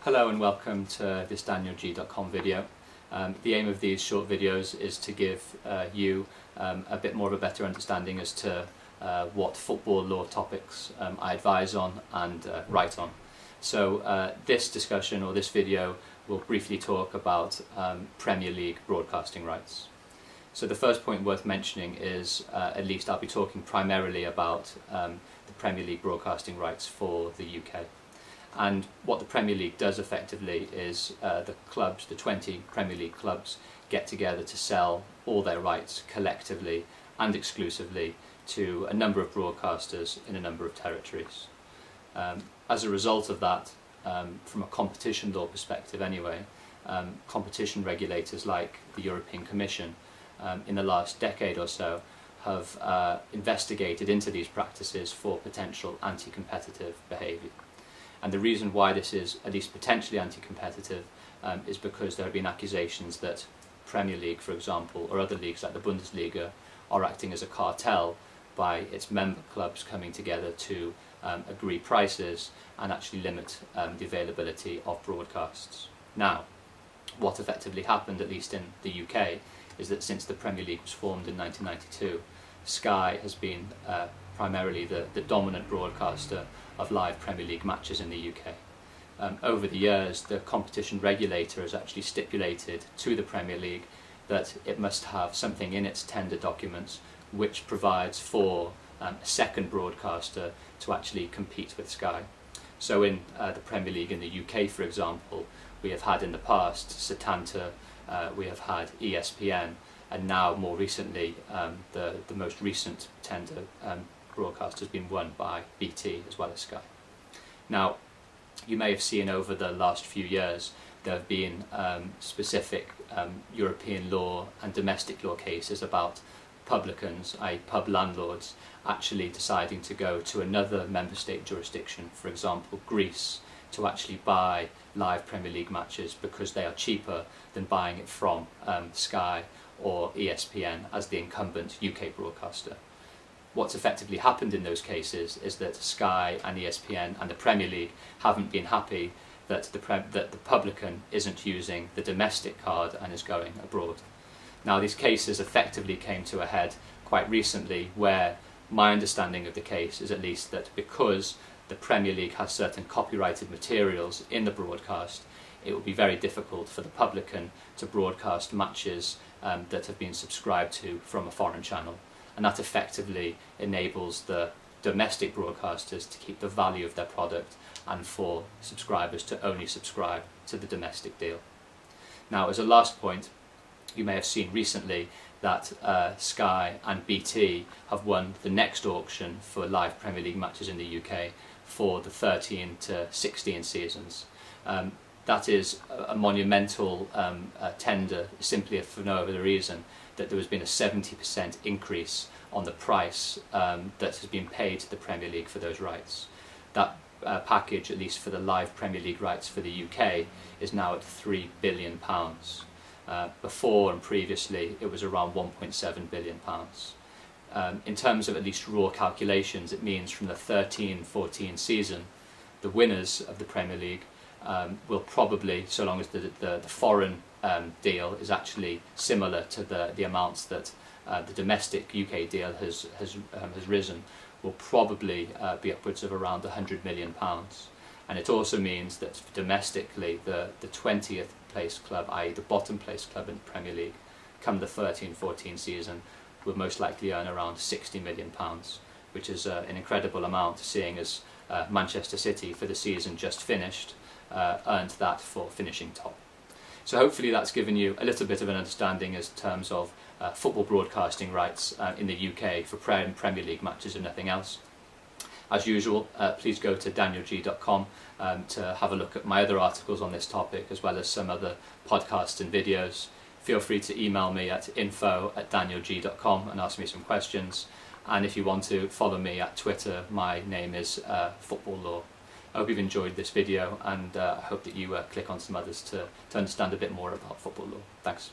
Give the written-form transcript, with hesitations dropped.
Hello and welcome to this DanielGee.com video. The aim of these short videos is to give you a bit more of a better understanding as to what football law topics I advise on and write on. So this discussion or this video will briefly talk about Premier League broadcasting rights. So the first point worth mentioning is, at least I'll be talking primarily about the Premier League broadcasting rights for the UK. And what the Premier League does effectively is the 20 Premier League clubs get together to sell all their rights collectively and exclusively to a number of broadcasters in a number of territories. As a result of that, from a competition law perspective anyway, competition regulators like the European Commission in the last decade or so have investigated into these practices for potential anti-competitive behaviour. And the reason why this is at least potentially anti-competitive is because there have been accusations that Premier League, for example, or other leagues like the Bundesliga are acting as a cartel by its member clubs coming together to agree prices and actually limit the availability of broadcasts. Now, what effectively happened, at least in the UK, is that since the Premier League was formed in 1992, Sky has been primarily the dominant broadcaster of live Premier League matches in the UK. Over the years, the competition regulator has actually stipulated to the Premier League that it must have something in its tender documents which provides for a second broadcaster to actually compete with Sky. So in the Premier League in the UK, for example, we have had in the past Setanta, we have had ESPN, and now more recently the most recent tender broadcast has been won by BT as well as Sky. Now, you may have seen over the last few years there have been specific European law and domestic law cases about publicans, i.e. pub landlords, actually deciding to go to another member state jurisdiction, for example Greece, to actually buy live Premier League matches because they are cheaper than buying it from Sky or ESPN as the incumbent UK broadcaster. What's effectively happened in those cases is that Sky and ESPN and the Premier League haven't been happy that the publican isn't using the domestic card and is going abroad. Now, these cases effectively came to a head quite recently, where my understanding of the case is at least that because the Premier League has certain copyrighted materials in the broadcast, it will be very difficult for the publican to broadcast matches that have been subscribed to from a foreign channel. And that effectively enables the domestic broadcasters to keep the value of their product and for subscribers to only subscribe to the domestic deal. Now, as a last point, you may have seen recently that Sky and BT have won the next auction for live Premier League matches in the UK for the 13 to 16 seasons. That is a monumental tender, simply for no other reason that there has been a 70% increase on the price that has been paid to the Premier League for those rights. That package, at least for the live Premier League rights for the UK, is now at £3 billion. Before and previously it was around £1.7 billion. In terms of at least raw calculations, it means from the 13-14 season, the winners of the Premier League will probably, so long as the foreign deal is actually similar to the amounts that the domestic UK deal has risen, will probably be upwards of around £100 million. And it also means that domestically the 20th place club, i.e. the bottom place club in the Premier League, come the 13-14 season, will most likely earn around £60 million, which is an incredible amount, seeing as Manchester City, for the season just finished, earned that for finishing top. So hopefully that's given you a little bit of an understanding as terms of football broadcasting rights in the UK for Premier League matches and nothing else. As usual, please go to DanielGee.com to have a look at my other articles on this topic, as well as some other podcasts and videos. Feel free to email me at info@danielgee.com and ask me some questions. And if you want to follow me at Twitter, my name is Football Law. I hope you've enjoyed this video, and I hope that you click on some others to understand a bit more about football law. Thanks.